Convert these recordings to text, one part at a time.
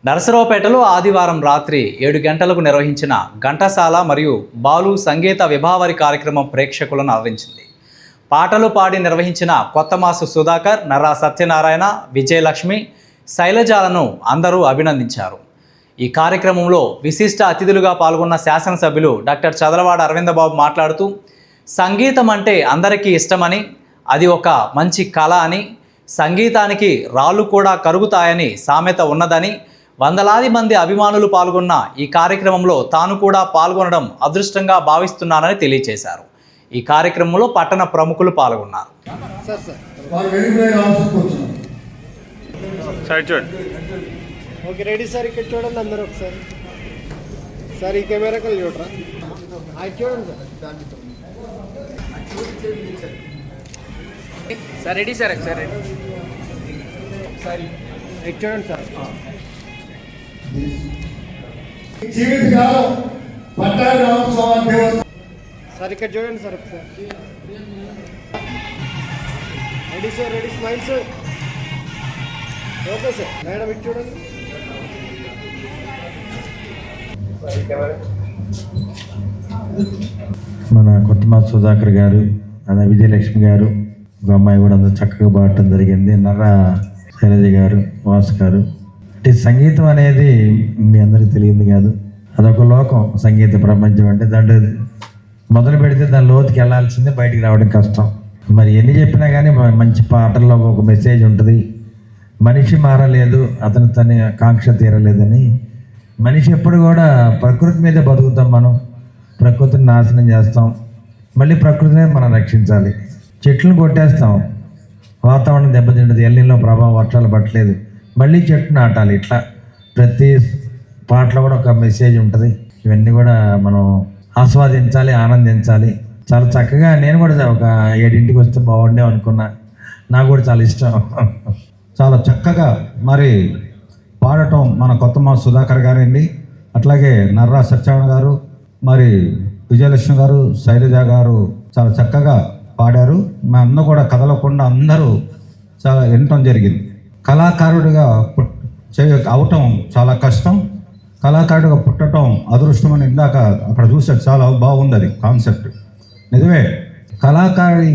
నరసరావుపేటలో ఆదివారం రాత్రి 7 గంటలకు నిర్వహించిన ఘంటసాల మరియు బాలు సంగీత విభావరి కార్యక్రమం ప్రేక్షకులను అలరించింది. పాటలు పాడి నిర్వహించిన కొత్తమాసు సుధాకర్, నర్రా సత్యనారాయణ, విజయలక్ష్మి, శైలజాలను అందరూ అభినందించారు. ఈ కార్యక్రమంలో విశిష్ట అతిథులుగా పాల్గొన్న శాసనసభ్యులు డాక్టర్ చదలవాడ అరవిందబాబు మాట్లాడుతూ, సంగీతం అంటే అందరికీ ఇష్టమని, అది ఒక మంచి కళ అని, సంగీతానికి రాళ్ళు కూడా కరుగుతాయని సామెత ఉన్నదని, వందలాది మంది అభిమానులు పాల్గొన్న ఈ కార్యక్రమంలో తాను కూడా పాల్గొనడం అదృష్టంగా భావిస్తున్నానని తెలియజేశారు. ఈ కార్యక్రమంలో పట్టణ ప్రముఖులు పాల్గొన్నారు. Okay, ready sir. ఇక్కడ చూడండి అందరూ ఒకసారి. సార్ ఈ కెమెరా కల్ చూడరా, అది చూడండి సార్. Ready sir. ఒకసారి ఇది చూడండి సార్. జీవితకాలం పట్టాభి రామస్వామి దేవస్థానం సార్ ఇక్కడ చూడండి సార్ ఒకసారి. Ready sir, ready, smile sir. Okay sir. Madam ఇటు చూడండి. మన కొత్తమాసు సుధాకర్ గారు, అదే విజయలక్ష్మి గారు, ఒక అమ్మాయి కూడా అందరూ చక్కగా పాడటం జరిగింది. నర్రా శైలజ గారు, వాసు గారు. అంటే సంగీతం అనేది మీ అందరికీ తెలియదు కాదు, అదొక లోకం. సంగీత ప్రపంచం అంటే దాంట్లో మొదలు పెడితే దాని లోతుకి వెళ్ళాల్సిందే, బయటికి రావడం కష్టం. మరి ఎన్ని చెప్పినా కానీ మంచి పాటల్లో ఒక మెసేజ్ ఉంటుంది. మనిషి మారలేదు, అతను తన కాంక్ష తీరలేదని. మనిషి ఎప్పుడు కూడా ప్రకృతి మీదే బతుకుతాం. మనం ప్రకృతిని నాశనం చేస్తాం, మళ్ళీ ప్రకృతినే మనం రక్షించాలి. చెట్లను కొట్టేస్తాం, వాతావరణం దెబ్బతింటుంది, ఎల్లిలో ప్రభావం, వర్షాలు పట్టలేదు, మళ్ళీ చెట్టు నాటాలి. ఇట్లా ప్రతి పాటలో కూడా ఒక మెసేజ్ ఉంటుంది. ఇవన్నీ కూడా మనం ఆస్వాదించాలి, ఆనందించాలి. చాలా చక్కగా నేను కూడా ఒక 7ంటికి వస్తే బాగుండే అనుకున్నా. నాకు కూడా చాలా ఇష్టం. చాలా చక్కగా మరి పాడటం మన కొత్తమాసు సుధాకర్ గారండి, అట్లాగే నర్రా సత్యనారాయణ గారు, మరి విజయలక్ష్మి గారు, శైలజ గారు చాలా చక్కగా పాడారు. మా అందరూ కూడా కదలకుండా అందరూ చాలా వినటం జరిగింది. కళాకారుడిగా అవటం చాలా కష్టం, కళాకారుడిగా పుట్టడం అదృష్టం అని ఇందాక అక్కడ చూసాడు. చాలా బాగుంది అది కాన్సెప్ట్. నిజమే, కళాకారుడి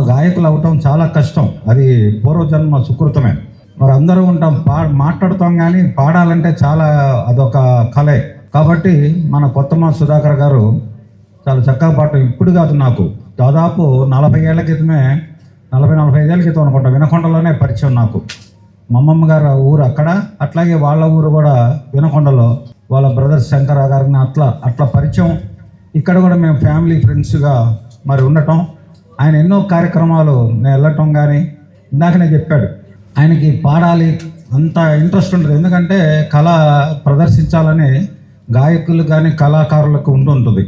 గాయకులు అవటం చాలా కష్టం. అది పూర్వజన్మ సుకృతమే. మరి అందరూ ఉంటాం, మాట్లాడుతాం, కానీ పాడాలంటే చాలా అదొక కళే. కాబట్టి మన కొత్తమాసు సుధాకర్ గారు చాలా చక్కగా పాడటం. ఇప్పుడు కాదు, నాకు దాదాపు 40 ఏళ్ల క్రితమే, 40-45 ఏళ్ళ క్రితం అనుకుంటా, వినకొండలోనే పరిచయం నాకు. మా అమ్మమ్మ గారు ఊరు అక్కడ, అట్లాగే వాళ్ళ ఊరు కూడా వినకొండలో. వాళ్ళ బ్రదర్ శంకర గారిని అట్లా పరిచయం. ఇక్కడ కూడా మేము ఫ్యామిలీ ఫ్రెండ్స్గా మరి ఉండటం. ఆయన ఎన్నో కార్యక్రమాలు నేను వెళ్ళటం. కానీ ఇందాకనే చెప్పాడు, ఆయనకి పాడాలి అంత ఇంట్రెస్ట్ ఉంటుంది. ఎందుకంటే కళ ప్రదర్శించాలని గాయకులు కానీ కళాకారులకు ఉంటుంది.